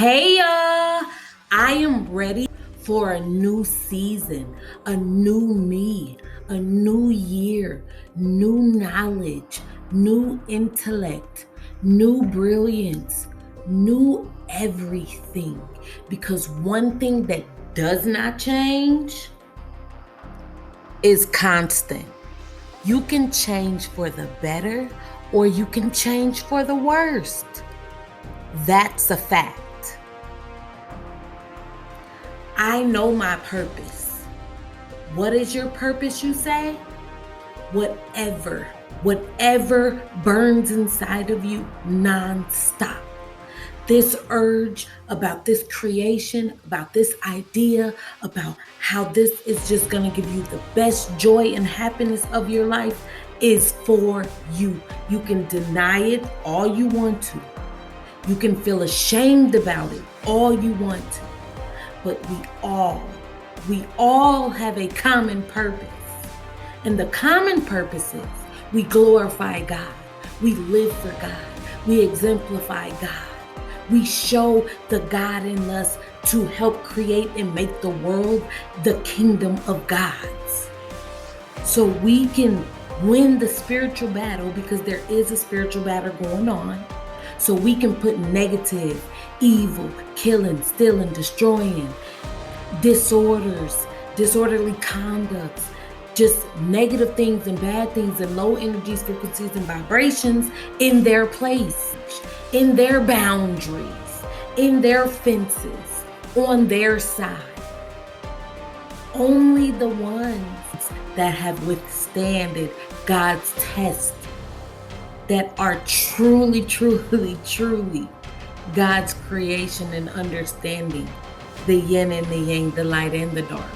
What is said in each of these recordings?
Hey y'all, I am ready for a new season, a new me, a new year, new knowledge, new intellect, new brilliance, new everything. Because one thing that does not change is constant. You can change for the better or you can change for the worst. That's a fact. I know my purpose. What is your purpose, you say? Whatever burns inside of you nonstop. This urge about this creation, about this idea, about how this is just going to give you the best joy and happiness of your life is for you. You can deny it all you want to. You can feel ashamed about it all you want to. But we all have a common purpose. And the common purpose is we glorify God. We live for God. We exemplify God. We show the God in us to help create and make the world the kingdom of God's. So we can win the spiritual battle, because there is a spiritual battle going on. So we can put negative, evil, killing, stealing, destroying, disorders, disorderly conducts, just negative things and bad things and low energies, frequencies, and vibrations in their place, in their boundaries, in their fences, on their side. Only the ones that have withstanded God's test, that are truly, truly, truly God's creation and understanding the yin and the yang, the light and the dark,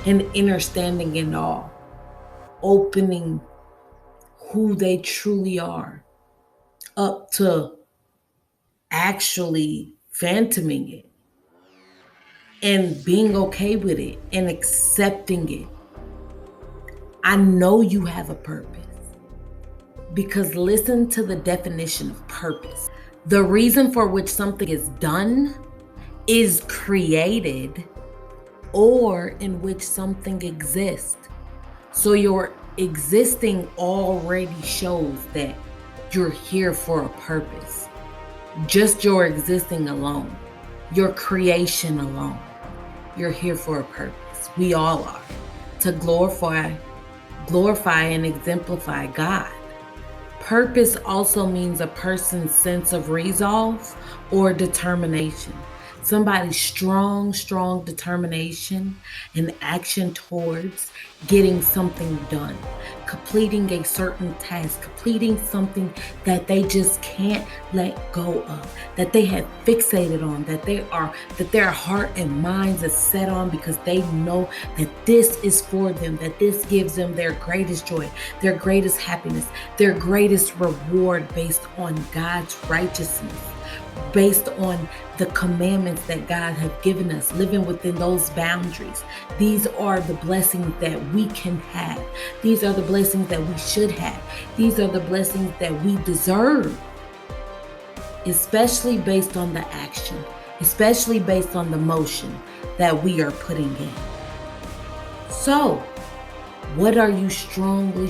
and understanding it all, opening who they truly are up to actually phantoming it and being okay with it and accepting it. I know you have a purpose, because listen to the definition of purpose. The reason for which something is done is created, or in which something exists. So your existing already shows that you're here for a purpose. Just your existing alone, your creation alone, you're here for a purpose. We all are, to glorify and exemplify God. Purpose also means a person's sense of resolve or determination. Somebody's strong determination and action towards getting something done, completing a certain task, completing something that they just can't let go of, that they have fixated on, that their heart and minds is set on, because they know that this is for them, that this gives them their greatest joy, their greatest happiness, their greatest reward, based on God's righteousness, based on the commandments that God has given us, living within those boundaries. These are the blessings that we can have. These are the blessings that we should have. These are the blessings that we deserve, especially based on the action, especially based on the motion that we are putting in. So, what are you strongly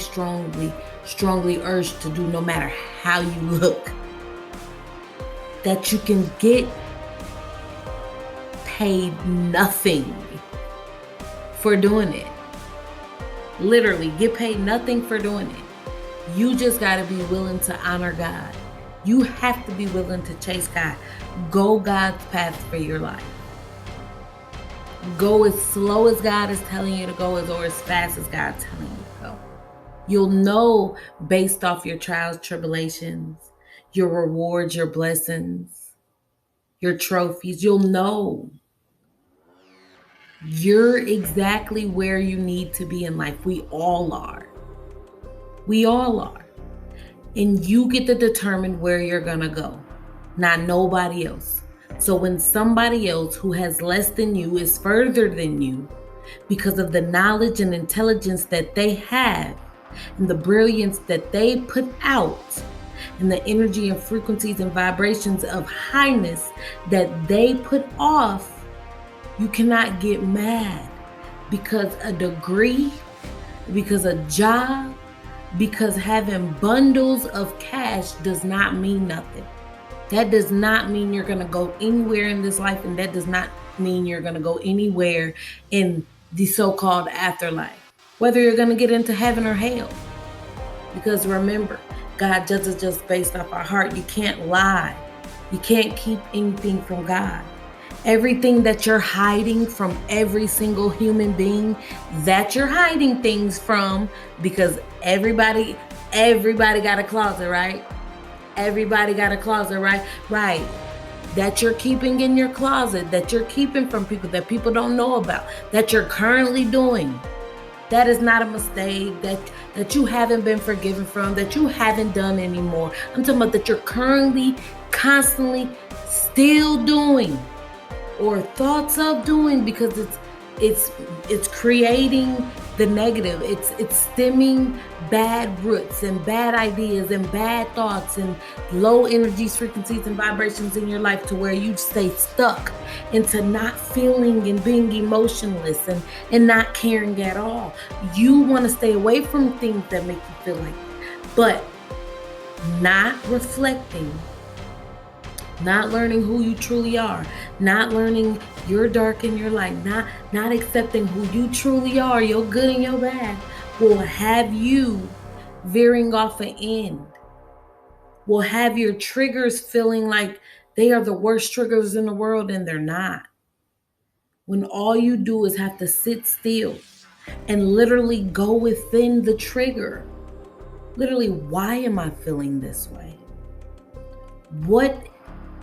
urged to do, no matter how you look, that you can get paid nothing for doing it? Literally, get paid nothing for doing it. You just got to be willing to honor God. You have to be willing to chase God. Go God's path for your life. Go as slow as God is telling you to go, or as fast as God's telling you to go. You'll know based off your trials, tribulations, your rewards, your blessings, your trophies. You'll know you're exactly where you need to be in life. We all are. We all are. And you get to determine where you're going to go, not nobody else. So when somebody else who has less than you is further than you, because of the knowledge and intelligence that they have and the brilliance that they put out, and the energy and frequencies and vibrations of highness that they put off, you cannot get mad because a degree, because a job, because having bundles of cash does not mean nothing. That does not mean you're going to go anywhere in this life, and that does not mean you're going to go anywhere in the so-called afterlife, whether you're going to get into heaven or hell. Because remember, God judges just based off our heart. You can't lie. You can't keep anything from God. Everything that you're hiding from every single human being that you're hiding things from, because everybody got a closet, right? Everybody got a closet, right? Right. That you're keeping in your closet, that you're keeping from people, that people don't know about, that you're currently doing. That is not a mistake, that you haven't been forgiven from, that you haven't done anymore. I'm talking about that you're currently, constantly still doing, or thoughts of doing, because it's creating the negative. It's stemming bad roots and bad ideas and bad thoughts and low energies, frequencies, and vibrations in your life, to where you stay stuck into not feeling and being emotionless and not caring at all. You want to stay away from things that make you feel like that, but not reflecting, not learning who you truly are, not learning your dark and your light, not accepting who you truly are, your good and your bad, will have you veering off an end, will have your triggers feeling like they are the worst triggers in the world, and they're not. When all you do is have to sit still and literally go within the trigger. Literally, why am I feeling this way? What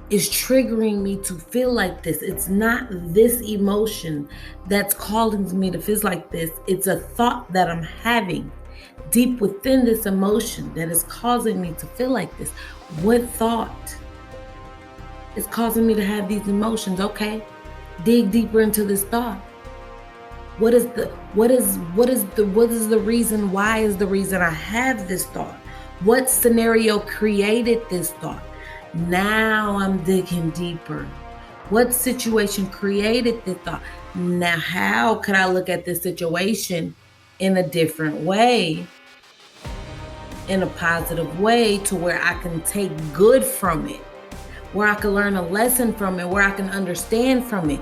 is triggering me to feel like this? It's not this emotion that's causing me to feel like this. It's a thought that I'm having deep within this emotion that is causing me to feel like this. What thought is causing me to have these emotions? Okay, dig deeper into this thought. What is the reason? Why is the reason I have this thought? What scenario created this thought? Now I'm digging deeper. What situation created this thought? Now, how could I look at this situation in a different way, in a positive way, to where I can take good from it, where I can learn a lesson from it, where I can understand from it?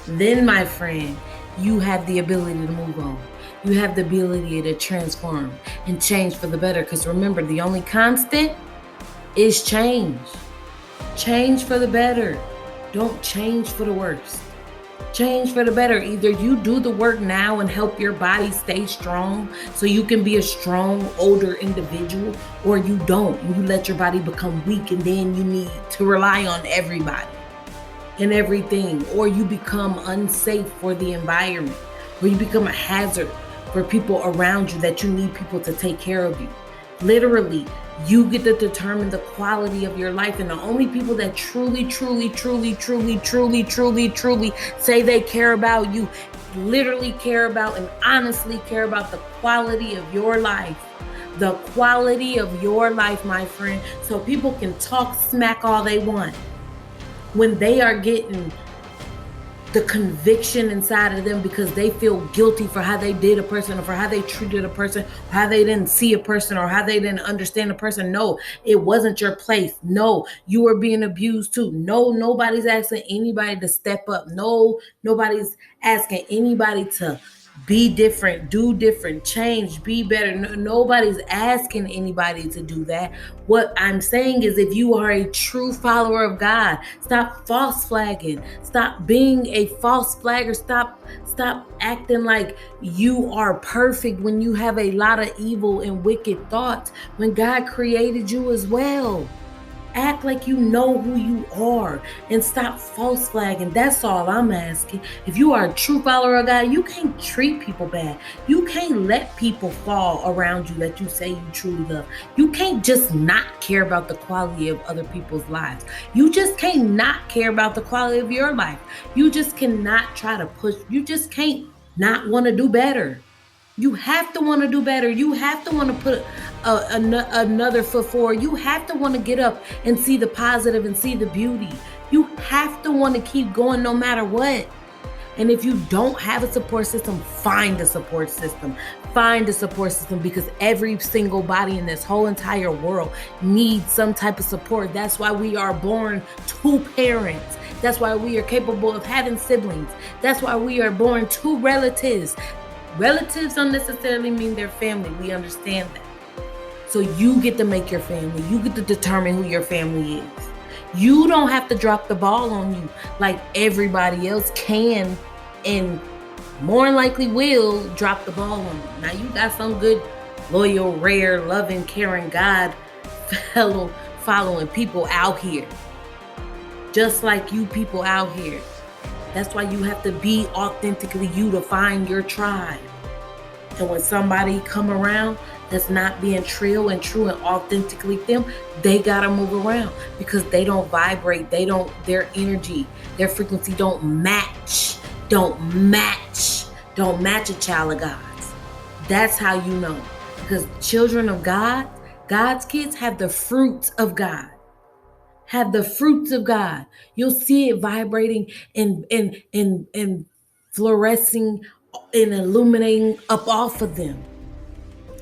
Then, my friend, you have the ability to move on. You have the ability to transform and change for the better. Because remember, the only constant is change. Change for the better. Don't change for the worst. Change for the better. Either you do the work now and help your body stay strong so you can be a strong, older individual, or you don't, and you let your body become weak, and then you need to rely on everybody and everything, or you become unsafe for the environment, or you become a hazard for people around you that you need people to take care of you. Literally, you get to determine the quality of your life, and the only people that truly say they care about you, literally care about and honestly care about the quality of your life. The quality of your life, my friend. So people can talk smack all they want. When they are getting the conviction inside of them because they feel guilty for how they did a person, or for how they treated a person, or how they didn't see a person, or how they didn't understand a person. No, it wasn't your place. No, you were being abused too. No, nobody's asking anybody to step up. No, nobody's asking anybody to be different, do different, change, be better. Nobody's asking anybody to do that. What I'm saying is, if you are a true follower of God, stop false flagging. Stop being a false flagger. Stop acting like you are perfect when you have a lot of evil and wicked thoughts, when God created you as well. Act like you know who you are and stop false flagging. That's all I'm asking. If you are a true follower of God, you can't treat people bad. You can't let people fall around you that you say you truly love. You can't just not care about the quality of other people's lives. You just can't not care about the quality of your life. You just cannot try to push. You just can't not want to do better. You have to want to do better. You have to want to put another foot forward. You have to want to get up and see the positive and see the beauty. You have to want to keep going no matter what. And if you don't have a support system, find a support system. Find a support system, because every single body in this whole entire world needs some type of support. That's why we are born to parents. That's why we are capable of having siblings. That's why we are born to relatives. Relatives don't necessarily mean their family. We understand that. So you get to make your family. You get to determine who your family is. You don't have to drop the ball on you like everybody else can and more than likely will drop the ball on you. Now you got some good, loyal, rare, loving, caring, God fellow following people out here. Just like you people out here. That's why you have to be authentically you to find your tribe. And when somebody come around that's not being true and authentically them, they gotta move around, because they don't vibrate. Their energy, their frequency don't match a child of God's. That's how you know. Because children of God, God's kids have the fruits of God. Have the fruits of God. You'll see it vibrating and fluorescing and illuminating up off of them.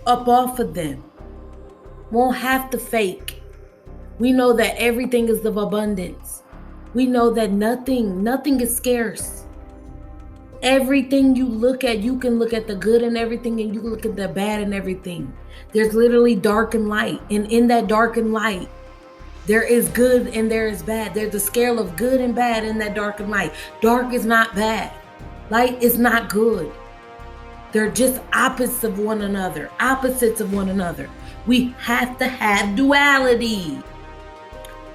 Up off of them. Won't have to fake. We know that everything is of abundance. We know that nothing is scarce. Everything you look at, you can look at the good in everything, and you can look at the bad in everything. There's literally dark and light. And in that dark and light, there is good and there is bad. There's a scale of good and bad in that dark and light. Dark is not bad. Light is not good. They're just opposites of one another. We have to have duality.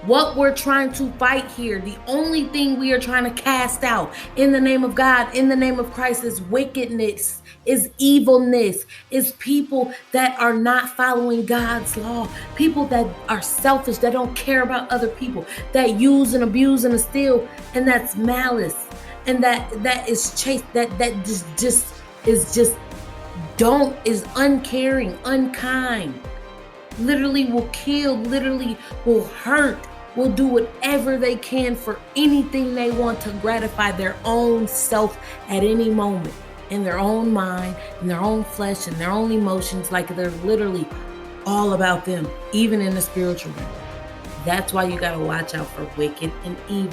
What we're trying to fight here, the only thing we are trying to cast out in the name of God, in the name of Christ, is wickedness, is evilness, is people that are not following God's law, people that are selfish, that don't care about other people, that use and abuse and steal, and that's malice, and that is chaste, that is uncaring, unkind, literally will kill, literally will hurt, will do whatever they can for anything they want to gratify their own self at any moment, in their own mind, in their own flesh, and their own emotions, like they're literally all about them, even in the spiritual realm. That's why you got to watch out for wicked and evil,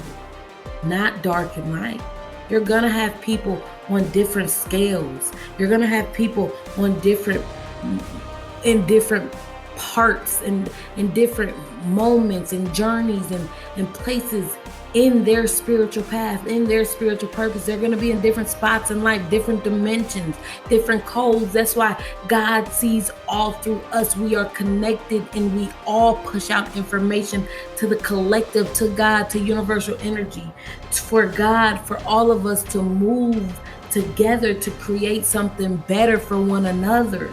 not dark and light. You're going to have people on different scales. You're going to have people on in different parts and in different moments and journeys and places in their spiritual path, in their spiritual purpose. They're going to be in different spots in life, different dimensions, different codes. That's why God sees all through us. We are connected, and we all push out information to the collective, to God, to universal energy, for God, for all of us to move together to create something better for one another.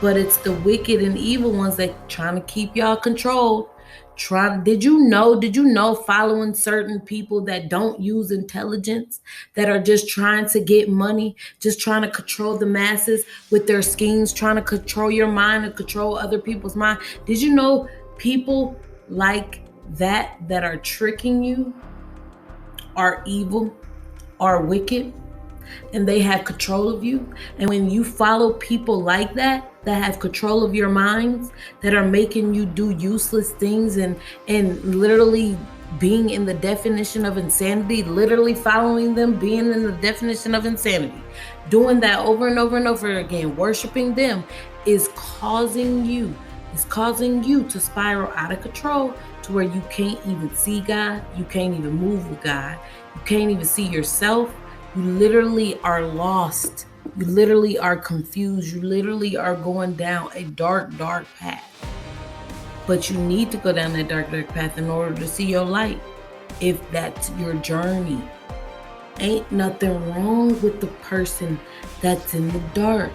But it's the wicked and evil ones that trying to keep y'all controlled. Did you know following certain people that don't use intelligence, that are just trying to get money, just trying to control the masses with their schemes, trying to control your mind and control other people's mind? Did you know people like that are tricking you are evil, are wicked, and they have control of you? And when you follow people like that have control of your minds, that are making you do useless things and literally being in the definition of insanity, literally following them, being in the definition of insanity, doing that over and over and over again, worshiping them, is causing you to spiral out of control, to where you can't even see God, you can't even move with God, you can't even see yourself. You literally are lost. You literally are confused. You literally are going down a dark, dark path. But you need to go down that dark, dark path in order to see your light, if that's your journey. Ain't nothing wrong with the person that's in the dark.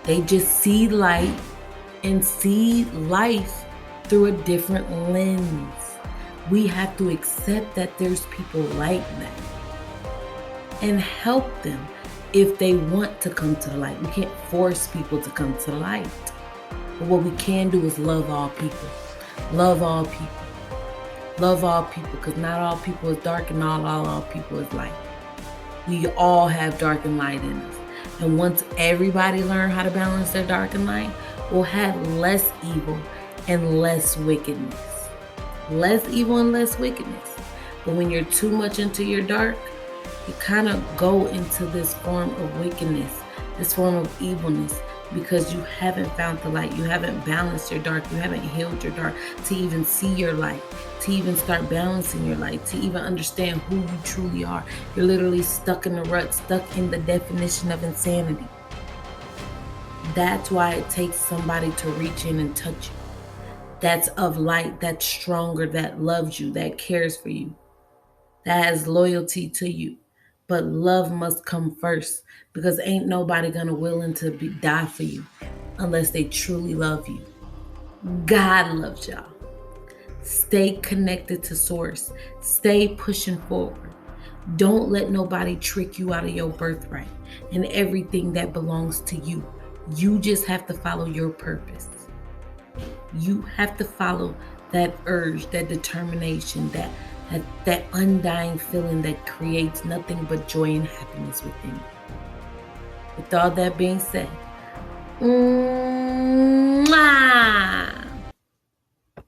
They just see light and see life through a different lens. We have to accept that there's people like that and help them. if they want to come to the light. We can't force people to come to the light. But what we can do is love all people. Love all people. Love all people, because not all people is dark and not all people is light. We all have dark and light in us. And once everybody learn how to balance their dark and light, we'll have less evil and less wickedness. Less evil and less wickedness. But when you're too much into your dark, you kind of go into this form of wickedness, this form of evilness, because you haven't found the light. You haven't balanced your dark. You haven't healed your dark to even see your light, to even start balancing your light, to even understand who you truly are. You're literally stuck in the rut, stuck in the definition of insanity. That's why it takes somebody to reach in and touch you. That's of light, that's stronger, that loves you, that cares for you, that has loyalty to you. But love must come first, because ain't nobody gonna willing to die for you unless they truly love you. God loves y'all. Stay connected to source. Stay pushing forward. Don't let nobody trick you out of your birthright and everything that belongs to you. You just have to follow your purpose. You have to follow that urge, that determination, that undying feeling that creates nothing but joy and happiness within you. With all that being said, mwah!